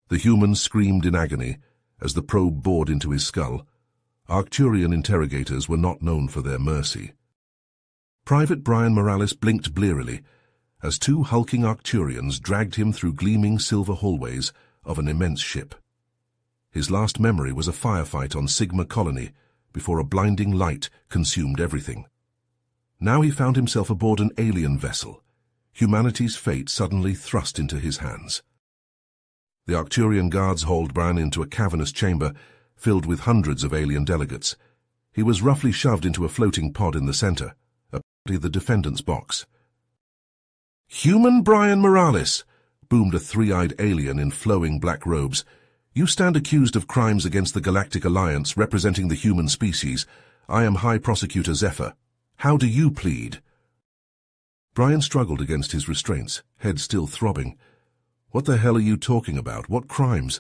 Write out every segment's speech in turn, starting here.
The human screamed in agony as the probe bored into his skull. Arcturian interrogators were not known for their mercy. Private Brian Morales blinked blearily as two hulking Arcturians dragged him through gleaming silver hallways of an immense ship. His last memory was a firefight on Sigma Colony before a blinding light consumed everything. Now he found himself aboard an alien vessel, humanity's fate suddenly thrust into his hands. The Arcturian guards hauled Brian into a cavernous chamber filled with hundreds of alien delegates. He was roughly shoved into a floating pod in the center, apparently the defendant's box. "Human Brian Morales," boomed a three-eyed alien in flowing black robes. "You stand accused of crimes against the Galactic Alliance representing the human species. I am High Prosecutor Zephyr. How do you plead?" Brian struggled against his restraints, head still throbbing. "What the hell are you talking about? What crimes?"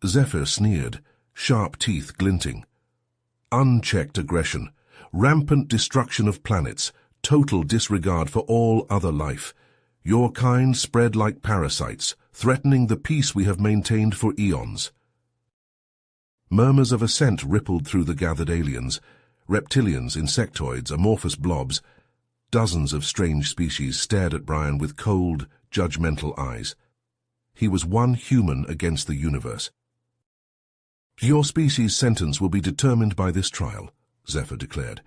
Zephyr sneered, sharp teeth glinting. "Unchecked aggression, rampant destruction of planets, total disregard for all other life. Your kind spread like parasites, threatening the peace we have maintained for eons." Murmurs of assent rippled through the gathered aliens. Reptilians, insectoids, amorphous blobs. Dozens of strange species stared at Brian with cold, judgmental eyes. He was one human against the universe. "Your species' sentence will be determined by this trial," Zephyr declared.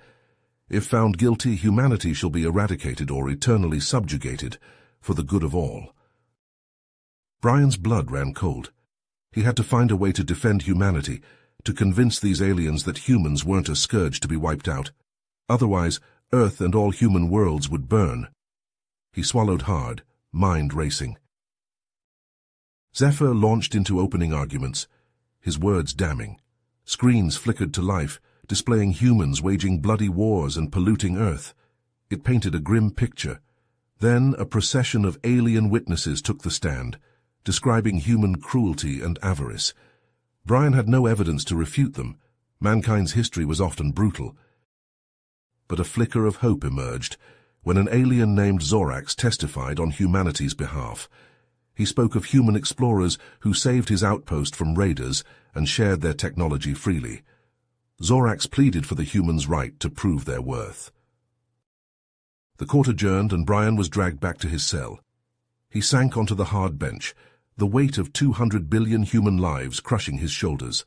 "If found guilty, humanity shall be eradicated or eternally subjugated for the good of all." Brian's blood ran cold. He had to find a way to defend humanity, to convince these aliens that humans weren't a scourge to be wiped out. Otherwise, Earth and all human worlds would burn. He swallowed hard, mind racing. Zephyr launched into opening arguments, his words damning. Screens flickered to life, displaying humans waging bloody wars and polluting Earth. It painted a grim picture. Then a procession of alien witnesses took the stand, describing human cruelty and avarice. Brian had no evidence to refute them. Mankind's history was often brutal. But a flicker of hope emerged when an alien named Zorax testified on humanity's behalf. He spoke of human explorers who saved his outpost from raiders and shared their technology freely. Zorax pleaded for the humans' right to prove their worth. The court adjourned and Brian was dragged back to his cell. He sank onto the hard bench, the weight of 200 billion human lives crushing his shoulders.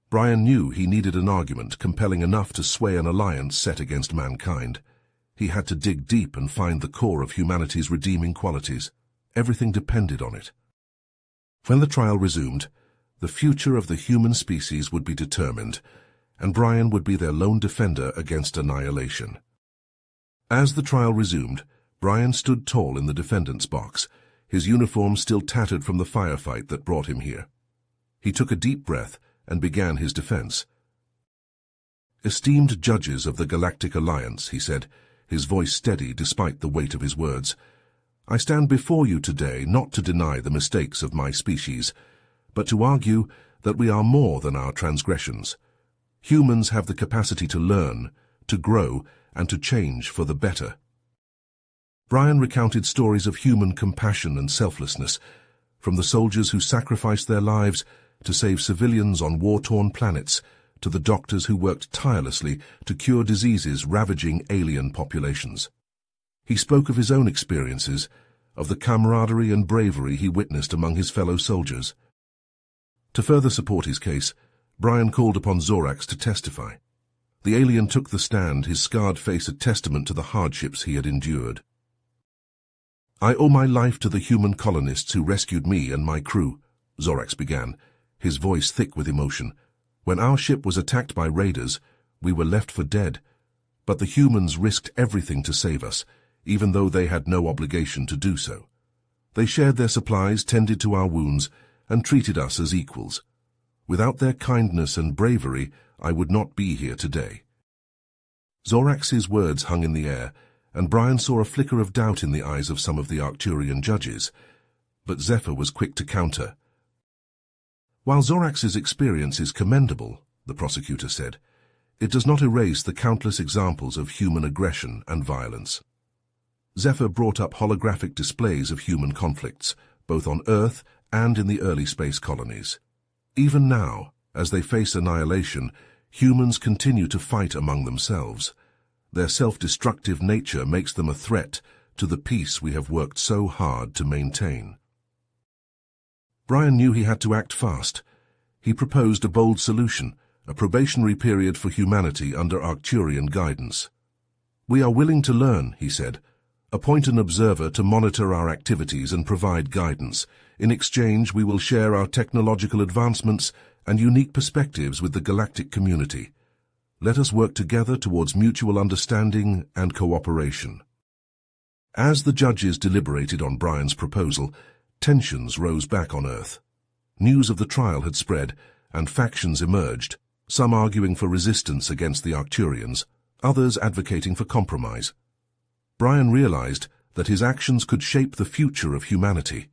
Brian knew he needed an argument compelling enough to sway an alliance set against mankind. He had to dig deep and find the core of humanity's redeeming qualities. Everything depended on it. When the trial resumed, the future of the human species would be determined, and Brian would be their lone defender against annihilation. As the trial resumed, Brian stood tall in the defendant's box, his uniform still tattered from the firefight that brought him here. He took a deep breath and began his defense. "Esteemed judges of the Galactic Alliance," he said, his voice steady despite the weight of his words, "I stand before you today not to deny the mistakes of my species, but to argue that we are more than our transgressions. Humans have the capacity to learn, to grow, and to change for the better." Brian recounted stories of human compassion and selflessness, from the soldiers who sacrificed their lives to save civilians on war-torn planets, to the doctors who worked tirelessly to cure diseases ravaging alien populations. He spoke of his own experiences, of the camaraderie and bravery he witnessed among his fellow soldiers. To further support his case, Brian called upon Zorax to testify. The alien took the stand, his scarred face a testament to the hardships he had endured. "I owe my life to the human colonists who rescued me and my crew," Zorax began, his voice thick with emotion. "When our ship was attacked by raiders, we were left for dead, but the humans risked everything to save us, even though they had no obligation to do so. They shared their supplies, tended to our wounds, and treated us as equals. Without their kindness and bravery, I would not be here today." Zorax's words hung in the air, and Brian saw a flicker of doubt in the eyes of some of the Arcturian judges. But Zephyr was quick to counter. "While Zorax's experience is commendable," the prosecutor said, "it does not erase the countless examples of human aggression and violence." Zephyr brought up holographic displays of human conflicts, both on Earth and in the early space colonies. Even now, as they face annihilation, humans continue to fight among themselves. Their self-destructive nature makes them a threat to the peace we have worked so hard to maintain. Brian knew he had to act fast. He proposed a bold solution, a probationary period for humanity under Arcturian guidance. "We are willing to learn," he said. "Appoint an observer to monitor our activities and provide guidance. In exchange, we will share our technological advancements and unique perspectives with the galactic community. Let us work together towards mutual understanding and cooperation." As the judges deliberated on Brian's proposal, tensions rose back on Earth. News of the trial had spread, and factions emerged, some arguing for resistance against the Arcturians, others advocating for compromise. Brian realized that his actions could shape the future of humanity.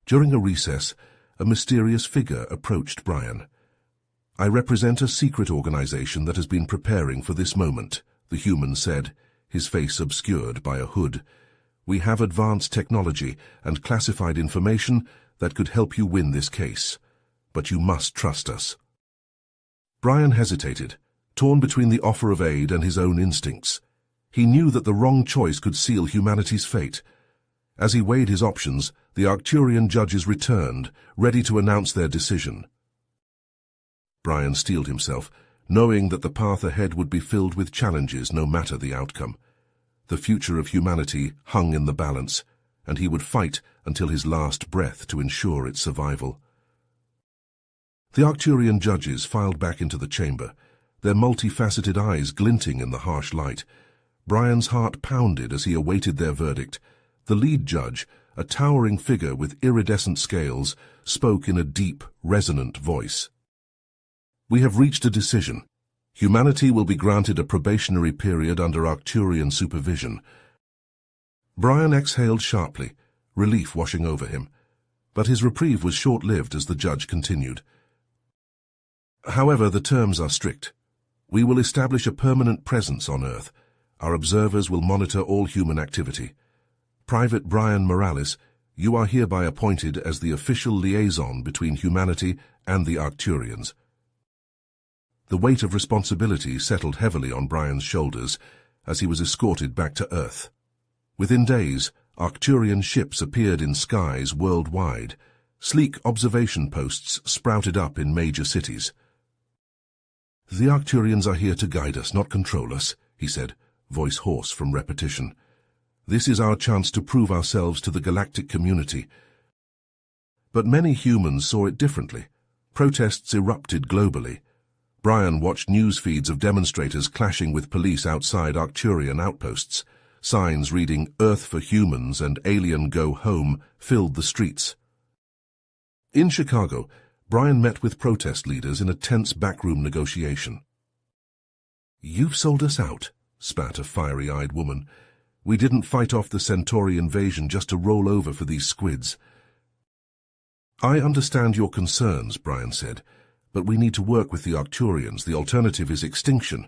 During a recess, a mysterious figure approached Brian. "I represent a secret organization that has been preparing for this moment," the human said, his face obscured by a hood. "We have advanced technology and classified information that could help you win this case, but you must trust us." Brian hesitated, torn between the offer of aid and his own instincts. He knew that the wrong choice could seal humanity's fate. As he weighed his options, the Arcturian judges returned, ready to announce their decision. Brian steeled himself, knowing that the path ahead would be filled with challenges no matter the outcome. The future of humanity hung in the balance, and he would fight until his last breath to ensure its survival. The Arcturian judges filed back into the chamber, their multifaceted eyes glinting in the harsh light. Brian's heart pounded as he awaited their verdict. The lead judge, a towering figure with iridescent scales, spoke in a deep, resonant voice. "We have reached a decision. Humanity will be granted a probationary period under Arcturian supervision." Brian exhaled sharply, relief washing over him. But his reprieve was short-lived as the judge continued. "However, the terms are strict. We will establish a permanent presence on Earth. Our observers will monitor all human activity. Private Brian Morales, you are hereby appointed as the official liaison between humanity and the Arcturians." The weight of responsibility settled heavily on Brian's shoulders as he was escorted back to Earth. Within days, Arcturian ships appeared in skies worldwide. Sleek observation posts sprouted up in major cities. "The Arcturians are here to guide us, not control us," he said, voice hoarse from repetition. "This is our chance to prove ourselves to the galactic community." But many humans saw it differently. Protests erupted globally. Brian watched news feeds of demonstrators clashing with police outside Arcturian outposts. Signs reading "Earth for Humans" and "Alien Go Home" filled the streets. In Chicago, Brian met with protest leaders in a tense backroom negotiation. "You've sold us out," spat a fiery-eyed woman. "We didn't fight off the Centauri invasion just to roll over for these squids." "I understand your concerns," Brian said, "but we need to work with the Arcturians. The alternative is extinction."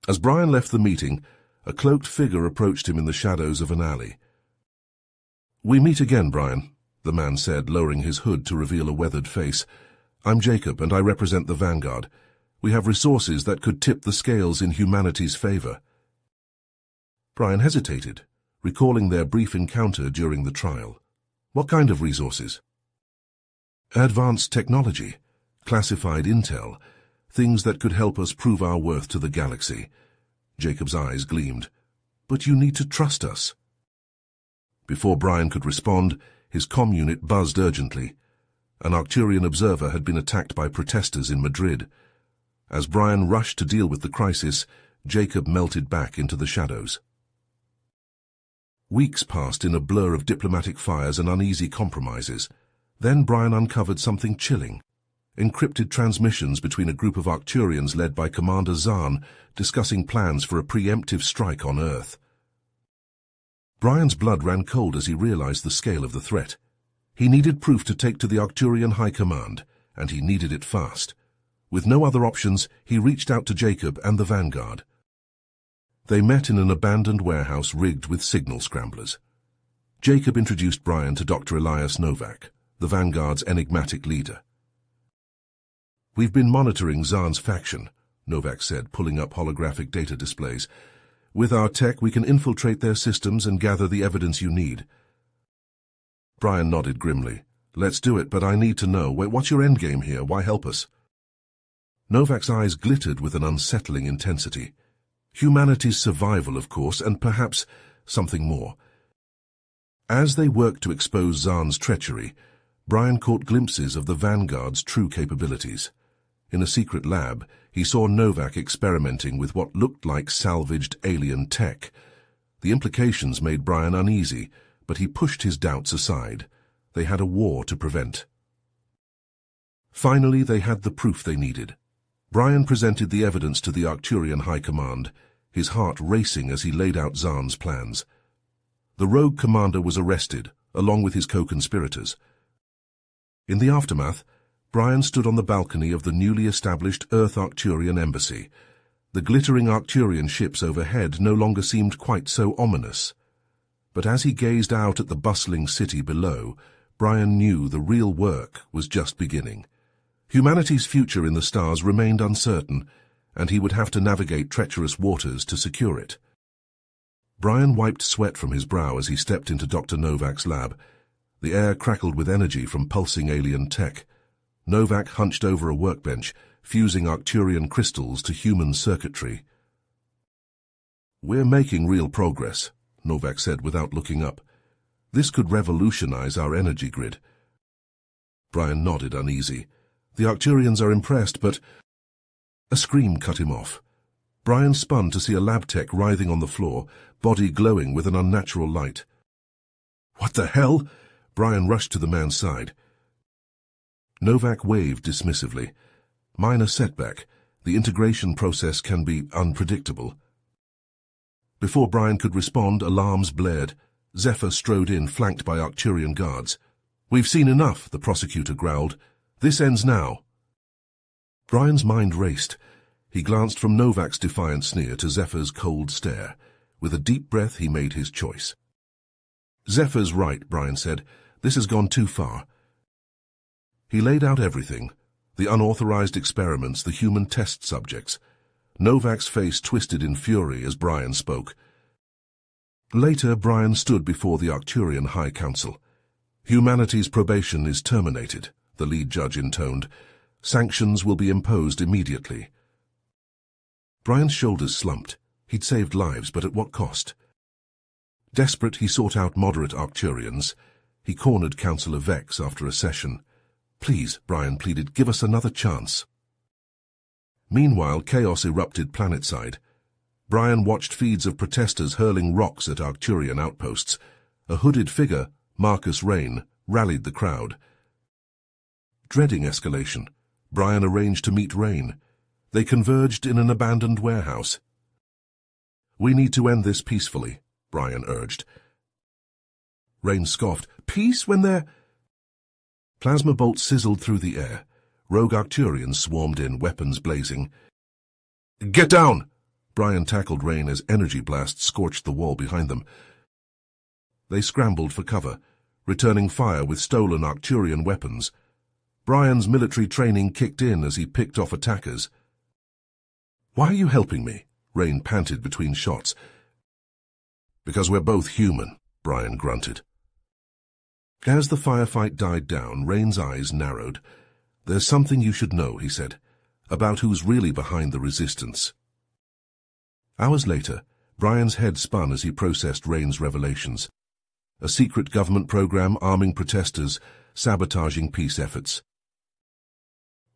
As Brian left the meeting, a cloaked figure approached him in the shadows of an alley. "We meet again, Brian," the man said, lowering his hood to reveal a weathered face. "I'm Jacob, and I represent the Vanguard. We have resources that could tip the scales in humanity's favor." Brian hesitated, recalling their brief encounter during the trial. "What kind of resources?" "Advanced technology, classified intel, things that could help us prove our worth to the galaxy." Jacob's eyes gleamed. "But you need to trust us." Before Brian could respond, his comm unit buzzed urgently. An Arcturian observer had been attacked by protesters in Madrid. As Brian rushed to deal with the crisis, Jacob melted back into the shadows. Weeks passed in a blur of diplomatic fires and uneasy compromises. Then Brian uncovered something chilling. Encrypted transmissions between a group of Arcturians led by Commander Zahn discussing plans for a preemptive strike on Earth. Brian's blood ran cold as he realized the scale of the threat. He needed proof to take to the Arcturian High Command, and he needed it fast. With no other options, he reached out to Jacob and the Vanguard. They met in an abandoned warehouse rigged with signal scramblers. Jacob introduced Brian to Dr. Elias Novak, the Vanguard's enigmatic leader. "We've been monitoring Zahn's faction," Novak said, pulling up holographic data displays. "With our tech, we can infiltrate their systems and gather the evidence you need." Brian nodded grimly. "Let's do it, but I need to know. What's your endgame here? Why help us?" Novak's eyes glittered with an unsettling intensity. Humanity's survival, of course, and perhaps something more. As they worked to expose Zahn's treachery, Brian caught glimpses of the Vanguard's true capabilities. In a secret lab, he saw Novak experimenting with what looked like salvaged alien tech. The implications made Brian uneasy, but he pushed his doubts aside. They had a war to prevent. Finally, they had the proof they needed. Brian presented the evidence to the Arcturian High Command, his heart racing as he laid out Zahn's plans. The rogue commander was arrested, along with his co-conspirators. In the aftermath, Brian stood on the balcony of the newly established Earth Arcturian embassy. The glittering Arcturian ships overhead no longer seemed quite so ominous. But as he gazed out at the bustling city below, Brian knew the real work was just beginning. Humanity's future in the stars remained uncertain, and he would have to navigate treacherous waters to secure it. Brian wiped sweat from his brow as he stepped into Dr. Novak's lab. The air crackled with energy from pulsing alien tech. Novak hunched over a workbench, fusing Arcturian crystals to human circuitry. "We're making real progress," Novak said without looking up. "This could revolutionize our energy grid." Brian nodded, uneasy. "The Arcturians are impressed, but—" A scream cut him off. Brian spun to see a lab tech writhing on the floor, body glowing with an unnatural light. "What the hell?" Brian rushed to the man's side. Novak waved dismissively. "Minor setback. The integration process can be unpredictable." Before Brian could respond, alarms blared. Zephyr strode in, flanked by Arcturian guards. "We've seen enough," the prosecutor growled. "This ends now." Brian's mind raced. He glanced from Novak's defiant sneer to Zephyr's cold stare. With a deep breath, he made his choice. "Zephyr's right," Brian said. "This has gone too far." He laid out everything: the unauthorized experiments, the human test subjects. Novak's face twisted in fury as Brian spoke. Later, Brian stood before the Arcturian High Council. "Humanity's probation is terminated," the lead judge intoned. "Sanctions will be imposed immediately." Brian's shoulders slumped. He'd saved lives, but at what cost? Desperate, he sought out moderate Arcturians. He cornered Councillor Vex after a session. "Please," Brian pleaded, "give us another chance." Meanwhile, chaos erupted planetside. Brian watched feeds of protesters hurling rocks at Arcturian outposts. A hooded figure, Marcus Rain, rallied the crowd. Dreading escalation, Brian arranged to meet Rain. They converged in an abandoned warehouse. "We need to end this peacefully," Brian urged. Rain scoffed. "Peace when they're—" Plasma bolts sizzled through the air. Rogue Arcturians swarmed in, weapons blazing. "Get down!" Brian tackled Rain as energy blasts scorched the wall behind them. They scrambled for cover, returning fire with stolen Arcturian weapons. Brian's military training kicked in as he picked off attackers. "Why are you helping me?" Rain panted between shots. "Because we're both human," Brian grunted. As the firefight died down, Rain's eyes narrowed. "There's something you should know," he said, "about who's really behind the resistance." Hours later, Brian's head spun as he processed Rain's revelations. A secret government program arming protesters, sabotaging peace efforts.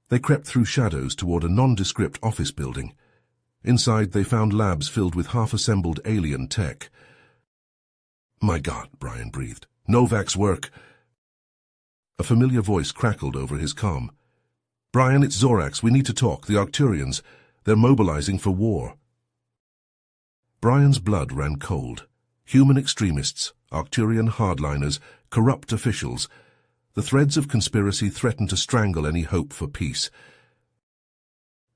They crept through shadows toward a nondescript office building. Inside, they found labs filled with half-assembled alien tech. "My God," Brian breathed. "Novak's work." A familiar voice crackled over his comm. "Brian, it's Zorax. We need to talk. The Arcturians. They're mobilizing for war." Brian's blood ran cold. Human extremists, Arcturian hardliners, corrupt officials. The threads of conspiracy threatened to strangle any hope for peace.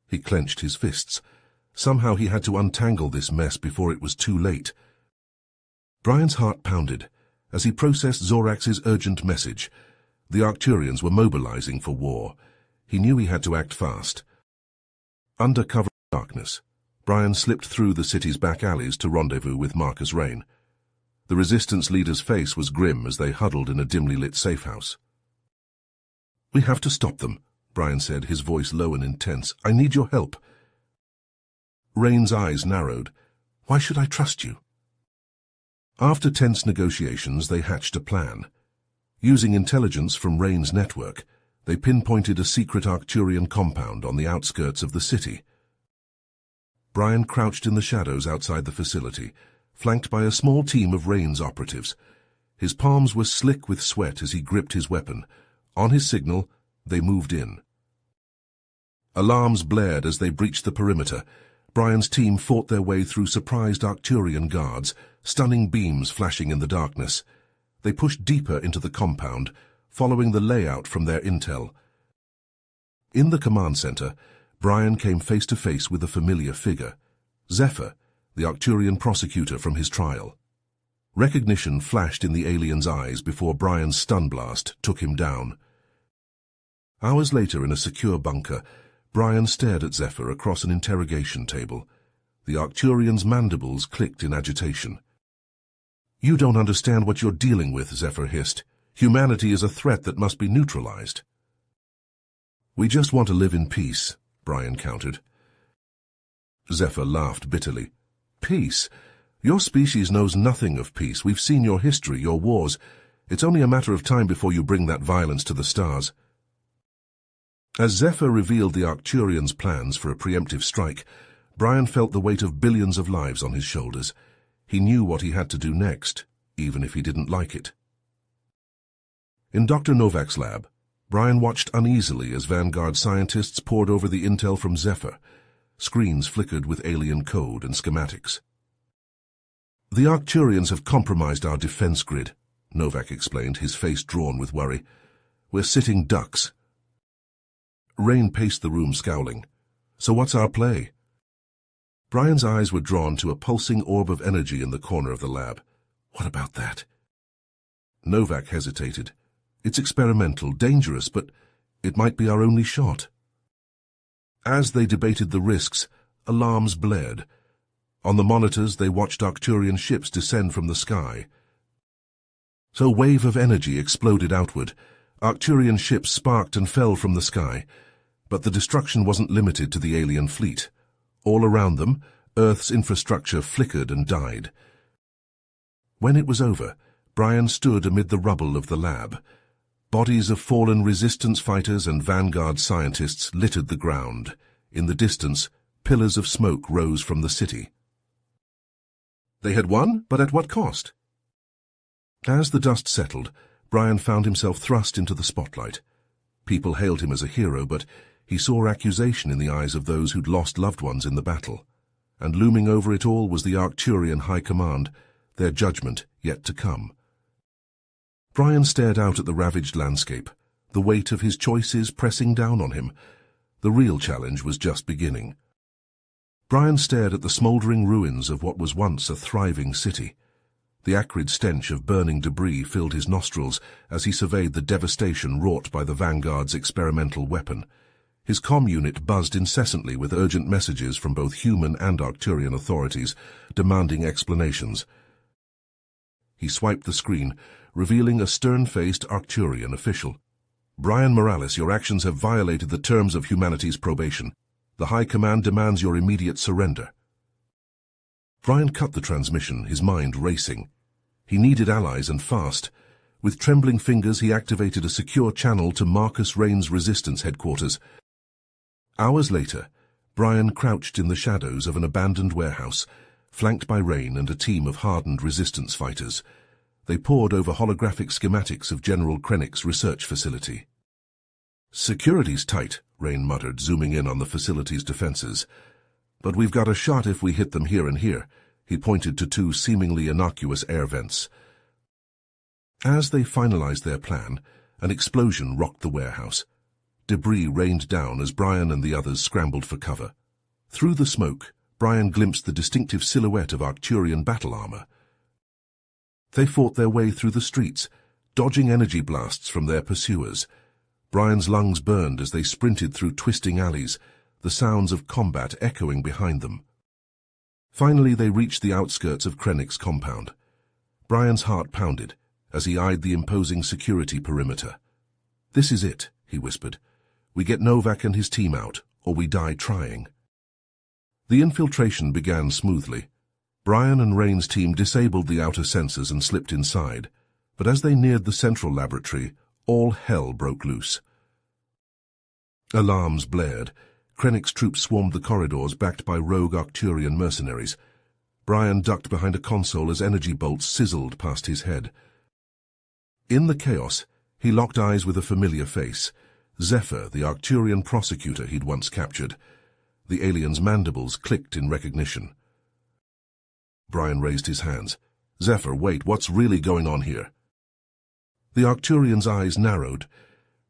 He clenched his fists. Somehow he had to untangle this mess before it was too late. Brian's heart pounded. As he processed Zorax's urgent message, the Arcturians were mobilizing for war. He knew he had to act fast. Under cover of darkness, Brian slipped through the city's back alleys to rendezvous with Marcus Rain. The Resistance leader's face was grim as they huddled in a dimly lit safe house. "We have to stop them," Brian said, his voice low and intense. "I need your help." Rain's eyes narrowed. "Why should I trust you?" After tense negotiations, they hatched a plan. Using intelligence from Rain's network, they pinpointed a secret Arcturian compound on the outskirts of the city. Brian crouched in the shadows outside the facility, flanked by a small team of Rain's operatives. His palms were slick with sweat as he gripped his weapon. On his signal, they moved in. Alarms blared as they breached the perimeter. Brian's team fought their way through surprised Arcturian guards, stunning beams flashing in the darkness. They pushed deeper into the compound, following the layout from their intel. In the command center, Brian came face to face with a familiar figure, Zephyr, the Arcturian prosecutor from his trial. Recognition flashed in the alien's eyes before Brian's stun blast took him down. Hours later, in a secure bunker, Brian stared at Zephyr across an interrogation table. The Arcturian's mandibles clicked in agitation. "You don't understand what you're dealing with," Zephyr hissed. "Humanity is a threat that must be neutralized." "We just want to live in peace," Brian countered. Zephyr laughed bitterly. "Peace? Your species knows nothing of peace. We've seen your history, your wars. It's only a matter of time before you bring that violence to the stars." As Zephyr revealed the Arcturians' plans for a preemptive strike, Brian felt the weight of billions of lives on his shoulders. He knew what he had to do next, even if he didn't like it. In Dr. Novak's lab, Brian watched uneasily as Vanguard scientists pored over the intel from Zephyr. Screens flickered with alien code and schematics. "The Arcturians have compromised our defense grid," Novak explained, his face drawn with worry. "We're sitting ducks." Rain paced the room, scowling. "So what's our play?" Brian's eyes were drawn to a pulsing orb of energy in the corner of the lab. "What about that?" Novak hesitated. "It's experimental, dangerous, but it might be our only shot." As they debated the risks, alarms blared. On the monitors, they watched Arcturian ships descend from the sky. So a wave of energy exploded outward. Arcturian ships sparked and fell from the sky. But the destruction wasn't limited to the alien fleet. All around them, Earth's infrastructure flickered and died. When it was over, Brian stood amid the rubble of the lab. Bodies of fallen Resistance fighters and Vanguard scientists littered the ground. In the distance, pillars of smoke rose from the city. They had won, but at what cost? As the dust settled, Brian found himself thrust into the spotlight. People hailed him as a hero, but he saw accusation in the eyes of those who'd lost loved ones in the battle. And looming over it all was the Arcturian High Command, their judgment yet to come. Brian stared out at the ravaged landscape, the weight of his choices pressing down on him. The real challenge was just beginning. Brian stared at the smouldering ruins of what was once a thriving city. The acrid stench of burning debris filled his nostrils as he surveyed the devastation wrought by the Vanguard's experimental weapon. His comm unit buzzed incessantly with urgent messages from both human and Arcturian authorities, demanding explanations. He swiped the screen, revealing a stern-faced Arcturian official. "Brian Morales, your actions have violated the terms of humanity's probation. The High Command demands your immediate surrender." Brian cut the transmission, his mind racing. He needed allies, and fast. With trembling fingers, he activated a secure channel to Marcus Rain's Resistance headquarters. Hours later, Brian crouched in the shadows of an abandoned warehouse, flanked by Rain and a team of hardened Resistance fighters. They pored over holographic schematics of General Krennic's research facility. "Security's tight," Rain muttered, zooming in on the facility's defenses. "But we've got a shot if we hit them here and here." He pointed to two seemingly innocuous air vents. As they finalized their plan, an explosion rocked the warehouse. Debris rained down as Brian and the others scrambled for cover. Through the smoke, Brian glimpsed the distinctive silhouette of Arcturian battle armor. They fought their way through the streets, dodging energy blasts from their pursuers. Brian's lungs burned as they sprinted through twisting alleys, the sounds of combat echoing behind them. Finally, they reached the outskirts of Krennic's compound. Brian's heart pounded as he eyed the imposing security perimeter. "This is it," he whispered. "We get Novak and his team out, or we die trying." The infiltration began smoothly. Brian and Rain's team disabled the outer sensors and slipped inside, but as they neared the central laboratory, all hell broke loose. Alarms blared. Krennic's troops swarmed the corridors backed by rogue Arcturian mercenaries. Brian ducked behind a console as energy bolts sizzled past his head. In the chaos, he locked eyes with a familiar face, Zephyr, the Arcturian prosecutor he'd once captured. The alien's mandibles clicked in recognition. Brian raised his hands. "Zephyr, wait, what's really going on here?" The Arcturian's eyes narrowed.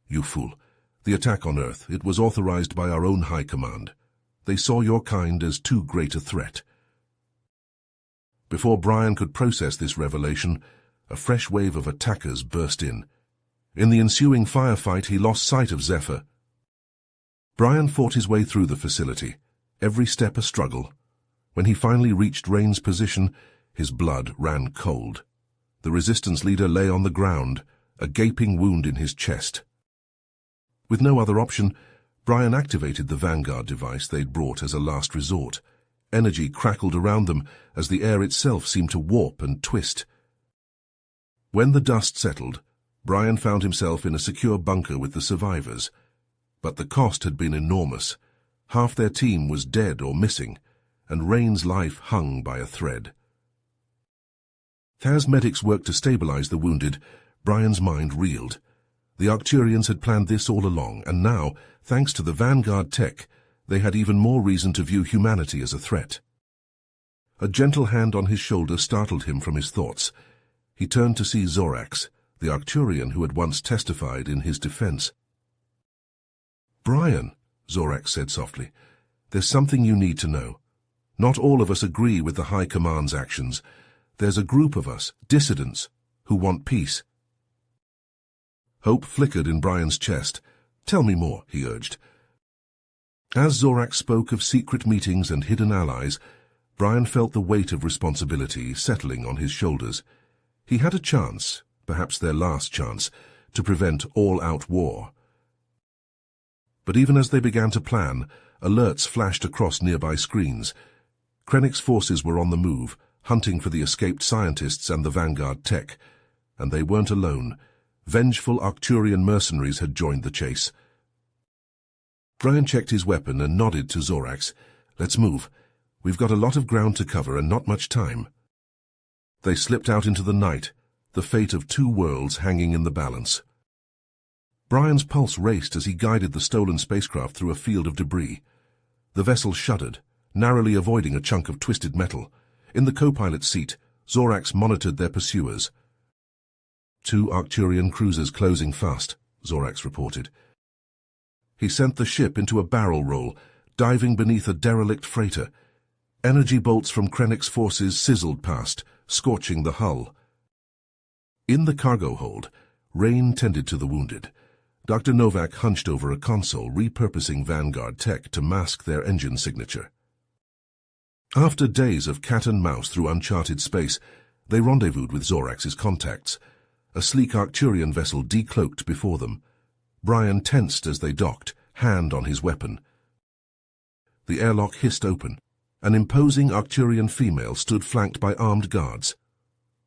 "You fool. The attack on Earth, it was authorized by our own High Command. They saw your kind as too great a threat." Before Brian could process this revelation, a fresh wave of attackers burst in. In the ensuing firefight, he lost sight of Zephyr. Brian fought his way through the facility, every step a struggle. When he finally reached Rain's position, his blood ran cold. The resistance leader lay on the ground, a gaping wound in his chest. With no other option, Brian activated the Vanguard device they'd brought as a last resort. Energy crackled around them as the air itself seemed to warp and twist. When the dust settled, Brian found himself in a secure bunker with the survivors. But the cost had been enormous. Half their team was dead or missing, and Rain's life hung by a thread. As medics worked to stabilize the wounded, Brian's mind reeled. The Arcturians had planned this all along, and now, thanks to the Vanguard tech, they had even more reason to view humanity as a threat. A gentle hand on his shoulder startled him from his thoughts. He turned to see Zorax, the Arcturian who had once testified in his defense. "Brian," Zorax said softly, "there's something you need to know. Not all of us agree with the High Command's actions. There's a group of us, dissidents, who want peace." Hope flickered in Brian's chest. "Tell me more," he urged. As Zorax spoke of secret meetings and hidden allies, Brian felt the weight of responsibility settling on his shoulders. He had a chance, perhaps their last chance, to prevent all-out war. But even as they began to plan, alerts flashed across nearby screens. Krennic's forces were on the move, hunting for the escaped scientists and the Vanguard tech. And they weren't alone. Vengeful Arcturian mercenaries had joined the chase. Brian checked his weapon and nodded to Zorax. "Let's move. We've got a lot of ground to cover and not much time." They slipped out into the night, the fate of two worlds hanging in the balance. Brian's pulse raced as he guided the stolen spacecraft through a field of debris. The vessel shuddered, narrowly avoiding a chunk of twisted metal. In the co-pilot's seat, Zorax monitored their pursuers. "Two Arcturian cruisers closing fast," Zorax reported. He sent the ship into a barrel roll, diving beneath a derelict freighter. Energy bolts from Krennic's forces sizzled past, scorching the hull. In the cargo hold, Rain tended to the wounded. Dr. Novak hunched over a console, repurposing Vanguard tech to mask their engine signature. After days of cat and mouse through uncharted space, they rendezvoused with Zorax's contacts. A sleek Arcturian vessel decloaked before them. Brian tensed as they docked, hand on his weapon. The airlock hissed open. An imposing Arcturian female stood flanked by armed guards.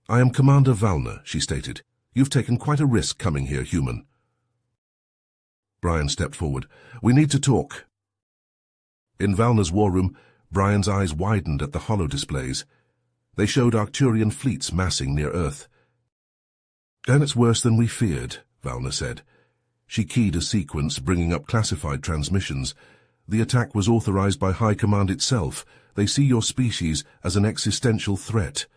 "I am Commander Valna," she stated. "You've taken quite a risk coming here, human." Brian stepped forward. "We need to talk." In Valna's war room, Brian's eyes widened at the holodisplays. They showed Arcturian fleets massing near Earth. "And it's worse than we feared," Valna said. She keyed a sequence, bringing up classified transmissions. "The attack was authorized by High Command itself. They see your species as an existential threat."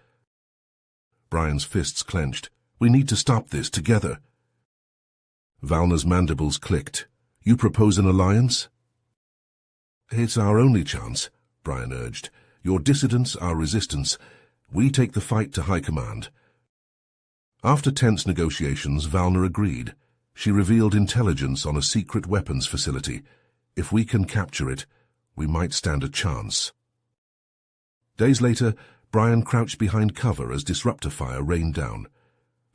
Brian's fists clenched. "We need to stop this together." Valna's mandibles clicked. "You propose an alliance?" "It's our only chance," Brian urged. "Your dissidents, our resistance. We take the fight to High Command." After tense negotiations, Valna agreed. She revealed intelligence on a secret weapons facility. If we can capture it, we might stand a chance. Days later, Brian crouched behind cover as disruptor fire rained down.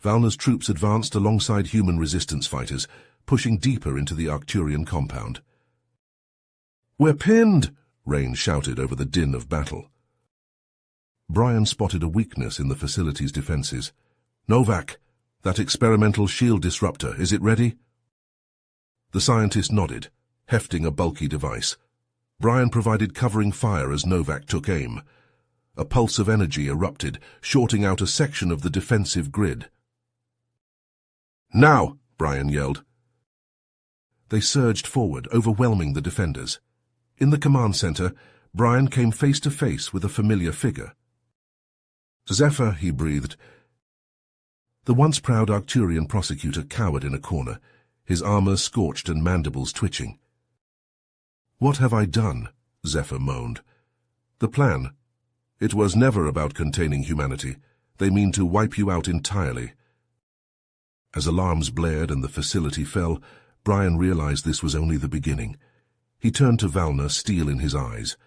Valna's troops advanced alongside human resistance fighters, pushing deeper into the Arcturian compound. "We're pinned!" Rain shouted over the din of battle. Brian spotted a weakness in the facility's defenses. "Novak, that experimental shield disruptor, is it ready?" The scientist nodded, hefting a bulky device. Brian provided covering fire as Novak took aim. A pulse of energy erupted, shorting out a section of the defensive grid. "Now!" Brian yelled. They surged forward, overwhelming the defenders. In the command center, Brian came face to face with a familiar figure. "Zephyr," he breathed. The once proud Arcturian prosecutor cowered in a corner, his armor scorched and mandibles twitching. "What have I done?" Zephyr moaned. "The plan. It was never about containing humanity. They mean to wipe you out entirely." As alarms blared and the facility fell, Brian realized this was only the beginning. He turned to Valna, steel in his eyes.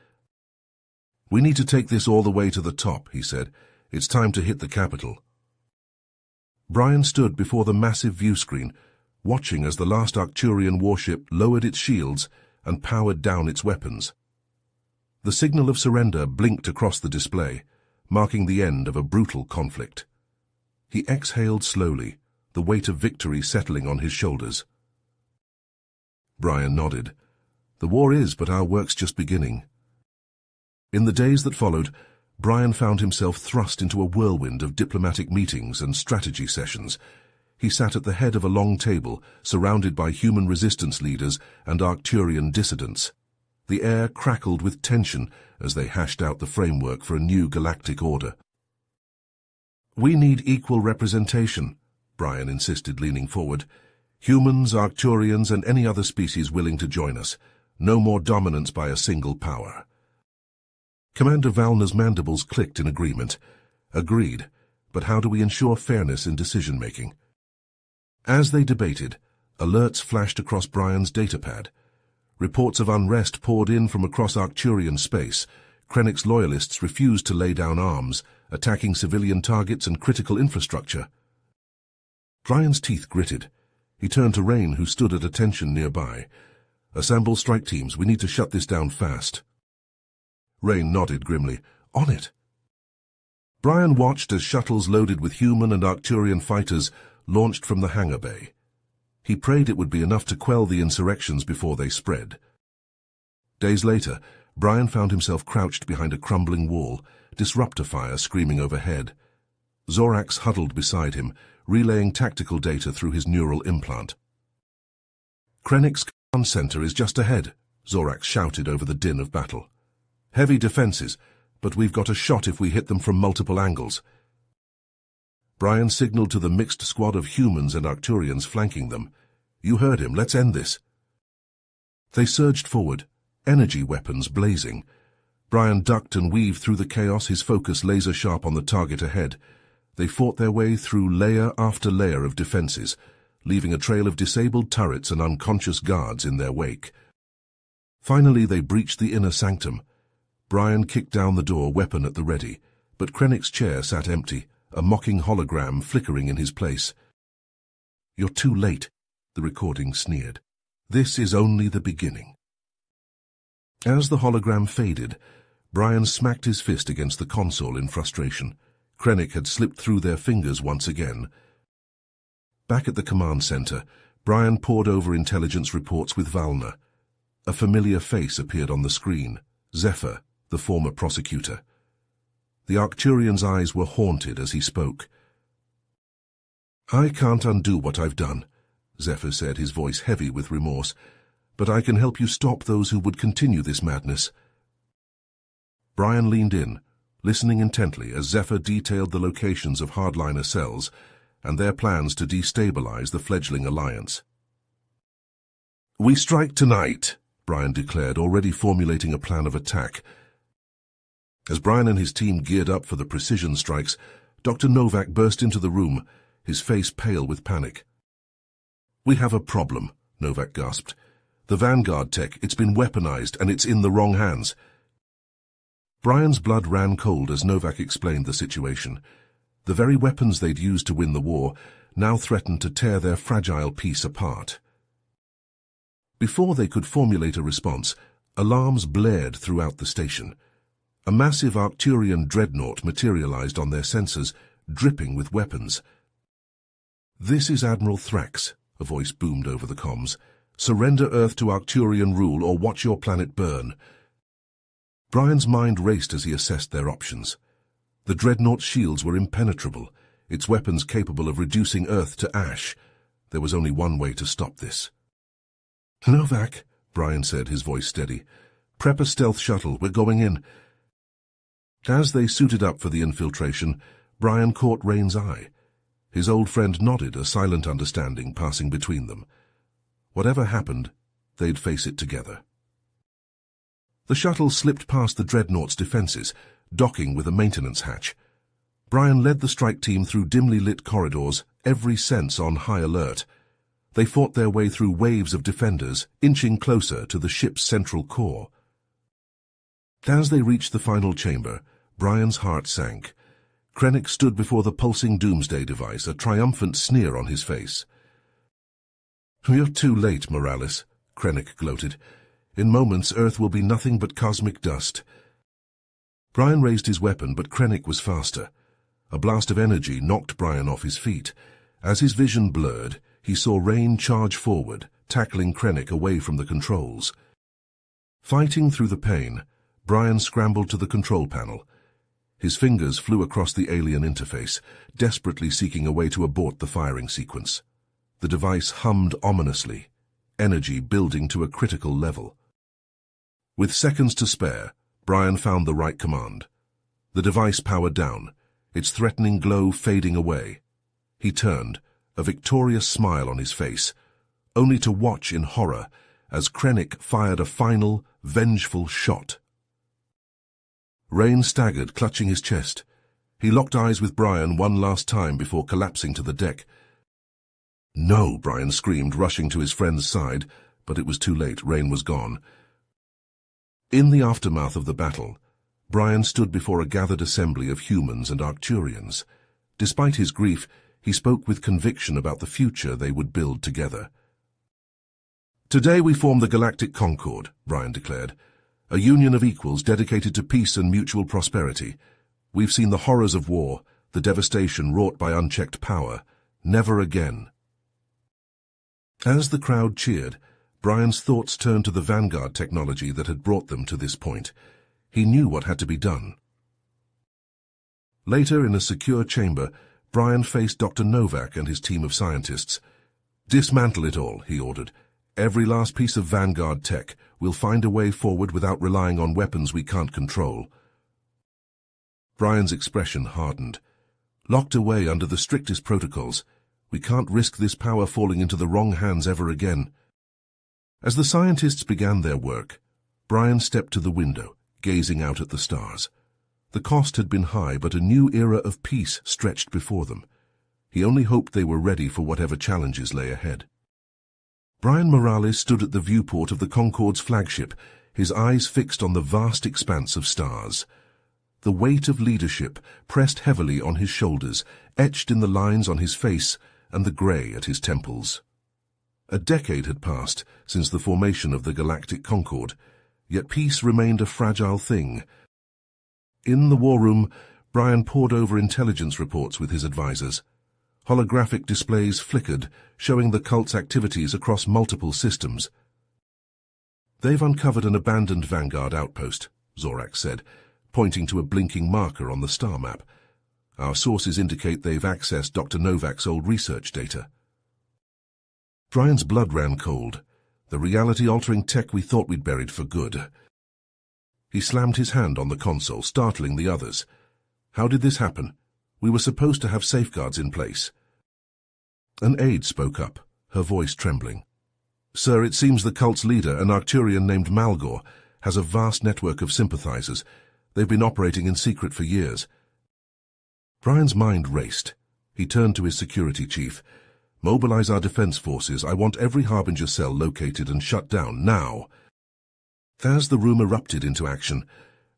"We need to take this all the way to the top," he said. "It's time to hit the capital." Brian stood before the massive view screen, watching as the last Arcturian warship lowered its shields and powered down its weapons. The signal of surrender blinked across the display, marking the end of a brutal conflict. He exhaled slowly, the weight of victory settling on his shoulders. Brian nodded. "The war is, but our work's just beginning." In the days that followed, Brian found himself thrust into a whirlwind of diplomatic meetings and strategy sessions. He sat at the head of a long table, surrounded by human resistance leaders and Arcturian dissidents. The air crackled with tension as they hashed out the framework for a new galactic order. "We need equal representation," Brian insisted, leaning forward. "Humans, Arcturians, and any other species willing to join us. No more dominance by a single power." Commander Valna's mandibles clicked in agreement. "Agreed, but how do we ensure fairness in decision-making?" As they debated, alerts flashed across Brian's datapad. Reports of unrest poured in from across Arcturian space. Krennic's loyalists refused to lay down arms, attacking civilian targets and critical infrastructure. Brian's teeth gritted. He turned to Rain, who stood at attention nearby. "Assemble strike teams. We need to shut this down fast." Rain nodded grimly. "On it." Brian watched as shuttles loaded with human and Arcturian fighters launched from the hangar bay. He prayed it would be enough to quell the insurrections before they spread. Days later, Brian found himself crouched behind a crumbling wall, disruptor fire screaming overhead. Zorax huddled beside him, relaying tactical data through his neural implant. "Krennic's command center is just ahead," Zorax shouted over the din of battle. "Heavy defenses, but we've got a shot if we hit them from multiple angles." Brian signaled to the mixed squad of humans and Arcturians flanking them. "You heard him, let's end this." They surged forward, energy weapons blazing. Brian ducked and weaved through the chaos, his focus laser-sharp on the target ahead. They fought their way through layer after layer of defenses, leaving a trail of disabled turrets and unconscious guards in their wake. Finally, they breached the inner sanctum. Brian kicked down the door, weapon at the ready, but Krennic's chair sat empty, a mocking hologram flickering in his place. "You're too late," the recording sneered. "This is only the beginning." As the hologram faded, Brian smacked his fist against the console in frustration. Krennic had slipped through their fingers once again. Back at the command center, Brian pored over intelligence reports with Valna. A familiar face appeared on the screen. Zephyr, the former prosecutor. The Arcturian's eyes were haunted as he spoke. "I can't undo what I've done," Zephyr said, his voice heavy with remorse, "but I can help you stop those who would continue this madness." Brian leaned in, listening intently as Zephyr detailed the locations of hardliner cells and their plans to destabilize the fledgling alliance. "We strike tonight," Brian declared, already formulating a plan of attack. As Brian and his team geared up for the precision strikes, Dr. Novak burst into the room, his face pale with panic. "We have a problem," Novak gasped. "The Vanguard tech, it's been weaponized and it's in the wrong hands." Brian's blood ran cold as Novak explained the situation. The very weapons they'd used to win the war now threatened to tear their fragile peace apart. Before they could formulate a response, alarms blared throughout the station. A massive Arcturian dreadnought materialized on their sensors, dripping with weapons. "This is Admiral Thrax," a voice boomed over the comms. "Surrender Earth to Arcturian rule or watch your planet burn." Brian's mind raced as he assessed their options. The dreadnought's shields were impenetrable, its weapons capable of reducing Earth to ash. There was only one way to stop this. "Novak," Brian said, his voice steady. "Prep a stealth shuttle. We're going in." As they suited up for the infiltration, Brian caught Rain's eye. His old friend nodded, a silent understanding passing between them. Whatever happened, they'd face it together. The shuttle slipped past the dreadnought's defenses, docking with a maintenance hatch. Brian led the strike team through dimly lit corridors, every sense on high alert. They fought their way through waves of defenders, inching closer to the ship's central core. As they reached the final chamber, Brian's heart sank. Krennic stood before the pulsing doomsday device, a triumphant sneer on his face. "You're too late, Morales," Krennic gloated. "In moments, Earth will be nothing but cosmic dust." Brian raised his weapon, but Krennic was faster. A blast of energy knocked Brian off his feet. As his vision blurred, he saw Rain charge forward, tackling Krennic away from the controls. Fighting through the pain, Brian scrambled to the control panel. His fingers flew across the alien interface, desperately seeking a way to abort the firing sequence. The device hummed ominously, energy building to a critical level. With seconds to spare, Brian found the right command. The device powered down, its threatening glow fading away. He turned, a victorious smile on his face, only to watch in horror as Krennic fired a final, vengeful shot. Rain staggered, clutching his chest. He locked eyes with Brian one last time before collapsing to the deck. "No!" Brian screamed, rushing to his friend's side, but it was too late. Rain was gone. In the aftermath of the battle, Brian stood before a gathered assembly of humans and Arcturians. Despite his grief, he spoke with conviction about the future they would build together. "Today we form the Galactic Concord," Brian declared. "A union of equals dedicated to peace and mutual prosperity. We've seen the horrors of war, the devastation wrought by unchecked power. Never again." As the crowd cheered, Brian's thoughts turned to the Vanguard technology that had brought them to this point. He knew what had to be done. Later, in a secure chamber, Brian faced Dr. Novak and his team of scientists. "Dismantle it all," he ordered. "Every last piece of Vanguard tech. We'll find a way forward without relying on weapons we can't control." Brian's expression hardened. "Locked away under the strictest protocols. We can't risk this power falling into the wrong hands ever again." As the scientists began their work, Brian stepped to the window, gazing out at the stars. The cost had been high, but a new era of peace stretched before them. He only hoped they were ready for whatever challenges lay ahead. Brian Morales stood at the viewport of the Concord's flagship, his eyes fixed on the vast expanse of stars. The weight of leadership pressed heavily on his shoulders, etched in the lines on his face and the grey at his temples. A decade had passed since the formation of the Galactic Concord, yet peace remained a fragile thing. In the war room, Brian pored over intelligence reports with his advisors. Holographic displays flickered, showing the cult's activities across multiple systems. "They've uncovered an abandoned Vanguard outpost," Zorak said, pointing to a blinking marker on the star map. "Our sources indicate they've accessed Dr. Novak's old research data." Brian's blood ran cold. The reality-altering tech we thought we'd buried for good. He slammed his hand on the console, startling the others. "How did this happen? We were supposed to have safeguards in place." An aide spoke up, her voice trembling. "Sir, it seems the cult's leader, an Arcturian named Malgor, has a vast network of sympathizers. They've been operating in secret for years." Brian's mind raced. He turned to his security chief. "Mobilize our defense forces. I want every Harbinger cell located and shut down, now." As the room erupted into action,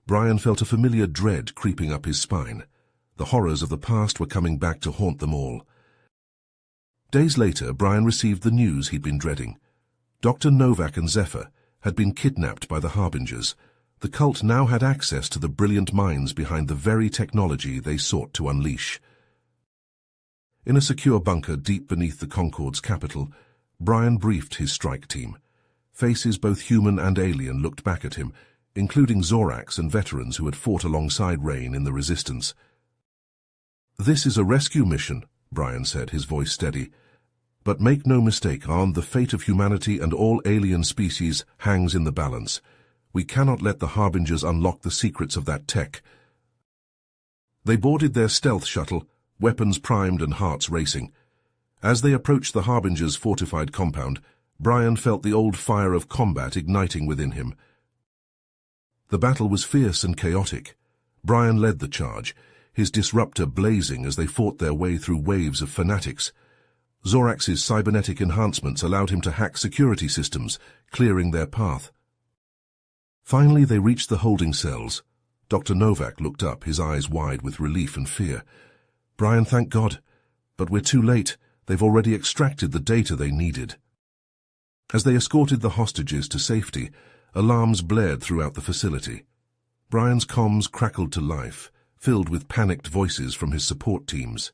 Brian felt a familiar dread creeping up his spine. The horrors of the past were coming back to haunt them all. Days later, Brian received the news he'd been dreading. Dr. Novak and Zephyr had been kidnapped by the Harbingers. The cult now had access to the brilliant minds behind the very technology they sought to unleash. In a secure bunker deep beneath the Concord's capital, Brian briefed his strike team. Faces both human and alien looked back at him, including Zorax and veterans who had fought alongside Rain in the Resistance. "This is a rescue mission," Brian said, his voice steady. "But make no mistake, Arn, the fate of humanity and all alien species hangs in the balance. We cannot let the Harbingers unlock the secrets of that tech." They boarded their stealth shuttle, weapons primed and hearts racing. As they approached the Harbingers' fortified compound, Brian felt the old fire of combat igniting within him. The battle was fierce and chaotic. Brian led the charge, his disruptor blazing as they fought their way through waves of fanatics. Zorax's cybernetic enhancements allowed him to hack security systems, clearing their path. Finally, they reached the holding cells. Dr. Novak looked up, his eyes wide with relief and fear. "Brian, thank God. But we're too late. They've already extracted the data they needed." As they escorted the hostages to safety, alarms blared throughout the facility. Brian's comms crackled to life, filled with panicked voices from his support teams.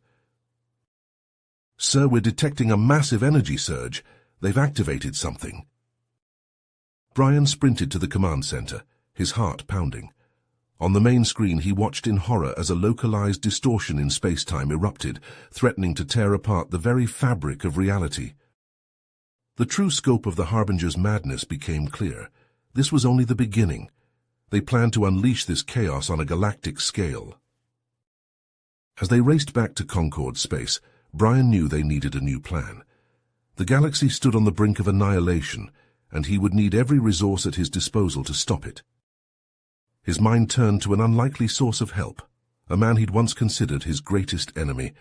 "Sir, we're detecting a massive energy surge. They've activated something." Brian sprinted to the command center, his heart pounding. On the main screen, he watched in horror as a localized distortion in space-time erupted, threatening to tear apart the very fabric of reality. The true scope of the Harbinger's madness became clear. This was only the beginning. They planned to unleash this chaos on a galactic scale. As they raced back to Concord space, Brian knew they needed a new plan. The galaxy stood on the brink of annihilation, and he would need every resource at his disposal to stop it. His mind turned to an unlikely source of help, a man he'd once considered his greatest enemy.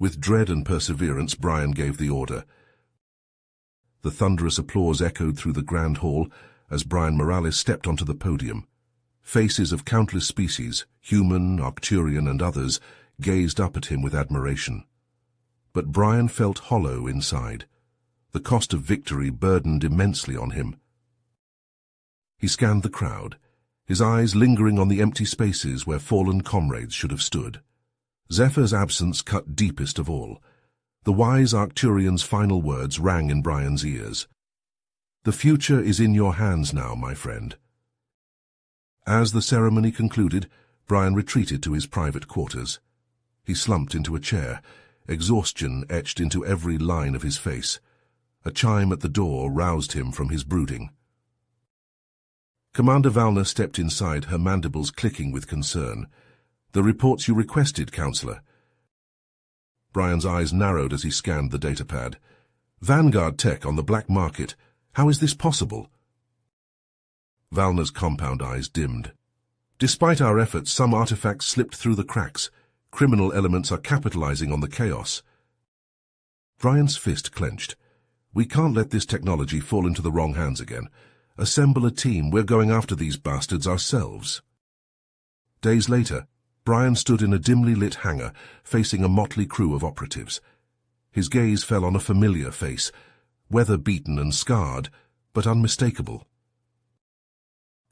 With dread and perseverance, Brian gave the order. The thunderous applause echoed through the grand hall as Brian Morales stepped onto the podium. Faces of countless species, human, Arcturian, and others, gazed up at him with admiration. But Brian felt hollow inside. The cost of victory burdened immensely on him. He scanned the crowd, his eyes lingering on the empty spaces where fallen comrades should have stood. Zephyr's absence cut deepest of all. The wise Arcturian's final words rang in Brian's ears. "The future is in your hands now, my friend." As the ceremony concluded, Brian retreated to his private quarters. He slumped into a chair, exhaustion etched into every line of his face. A chime at the door roused him from his brooding. Commander Valna stepped inside, her mandibles clicking with concern. "The reports you requested, Counselor." Brian's eyes narrowed as he scanned the datapad. "Vanguard tech on the black market. How is this possible?" Valna's compound eyes dimmed. "Despite our efforts, some artifacts slipped through the cracks. Criminal elements are capitalizing on the chaos." Brian's fist clenched. "We can't let this technology fall into the wrong hands again. Assemble a team. We're going after these bastards ourselves." Days later, Brian stood in a dimly lit hangar, facing a motley crew of operatives. His gaze fell on a familiar face, weather-beaten and scarred, but unmistakable.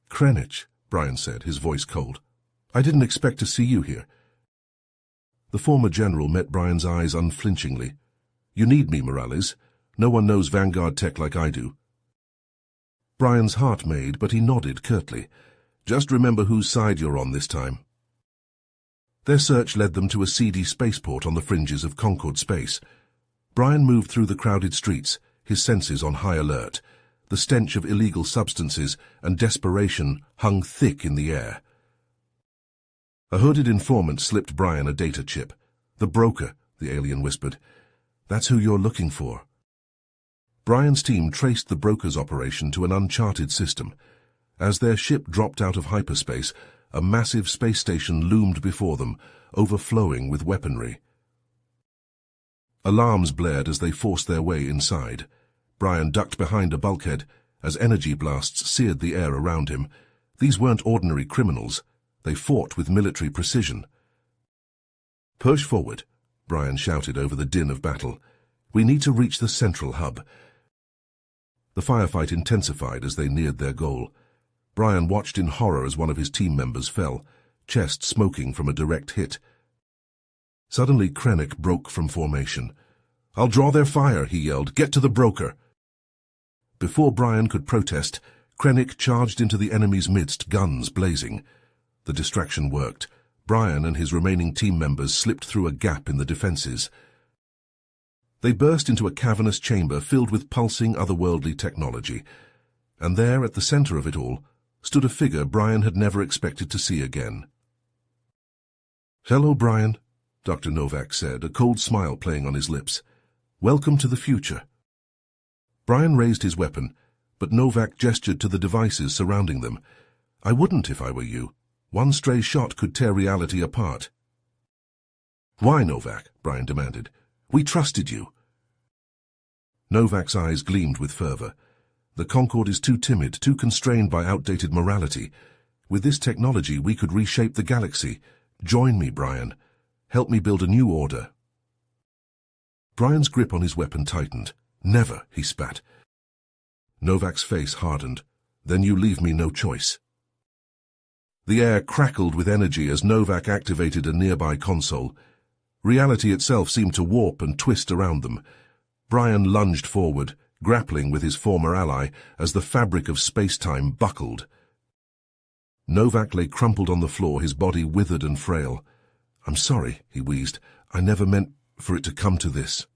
"Krenich," Brian said, his voice cold. "I didn't expect to see you here." The former general met Brian's eyes unflinchingly. "You need me, Morales. No one knows Vanguard tech like I do." Brian's heart made, but he nodded curtly. "Just remember whose side you're on this time." Their search led them to a seedy spaceport on the fringes of Concord space. Brian moved through the crowded streets, his senses on high alert. The stench of illegal substances and desperation hung thick in the air. A hooded informant slipped Brian a data chip. "The broker," the alien whispered. "That's who you're looking for." Brian's team traced the broker's operation to an uncharted system. As their ship dropped out of hyperspace, a massive space station loomed before them, overflowing with weaponry. Alarms blared as they forced their way inside. Brian ducked behind a bulkhead as energy blasts seared the air around him. These weren't ordinary criminals. They fought with military precision. "Push forward," Brian shouted over the din of battle. "We need to reach the central hub." The firefight intensified as they neared their goal. Brian watched in horror as one of his team members fell, chest smoking from a direct hit. Suddenly, Krennic broke from formation. "I'll draw their fire," he yelled. "Get to the broker." Before Brian could protest, Krennic charged into the enemy's midst, guns blazing. The distraction worked. Brian and his remaining team members slipped through a gap in the defenses. They burst into a cavernous chamber filled with pulsing, otherworldly technology. And there, at the center of it all, stood a figure Brian had never expected to see again. "Hello, Brian," Dr. Novak said, a cold smile playing on his lips. "Welcome to the future." Brian raised his weapon, but Novak gestured to the devices surrounding them. "I wouldn't if I were you. One stray shot could tear reality apart." "Why, Novak?" Brian demanded. "We trusted you." Novak's eyes gleamed with fervor. "The Concord is too timid, too constrained by outdated morality. With this technology, we could reshape the galaxy. Join me, Brian. Help me build a new order." Brian's grip on his weapon tightened. "Never," he spat. Novak's face hardened. "Then you leave me no choice." The air crackled with energy as Novak activated a nearby console. Reality itself seemed to warp and twist around them. Brian lunged forward, grappling with his former ally as the fabric of space-time buckled. Novak lay crumpled on the floor, his body withered and frail. "I'm sorry," he wheezed. "I never meant for it to come to this."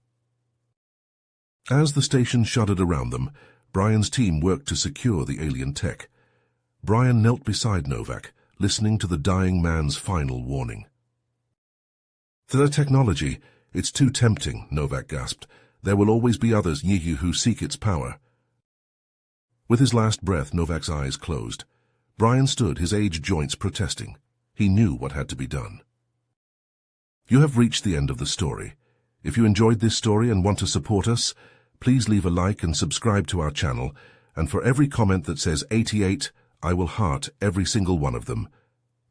As the station shuddered around them, Brian's team worked to secure the alien tech. Brian knelt beside Novak, listening to the dying man's final warning. "The technology, it's too tempting," Novak gasped. "There will always be others who seek its power." With his last breath, Novak's eyes closed. Brian stood, his aged joints protesting. He knew what had to be done. You have reached the end of the story. If you enjoyed this story and want to support us, please leave a like and subscribe to our channel, and for every comment that says 88, I will heart every single one of them.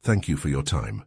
Thank you for your time.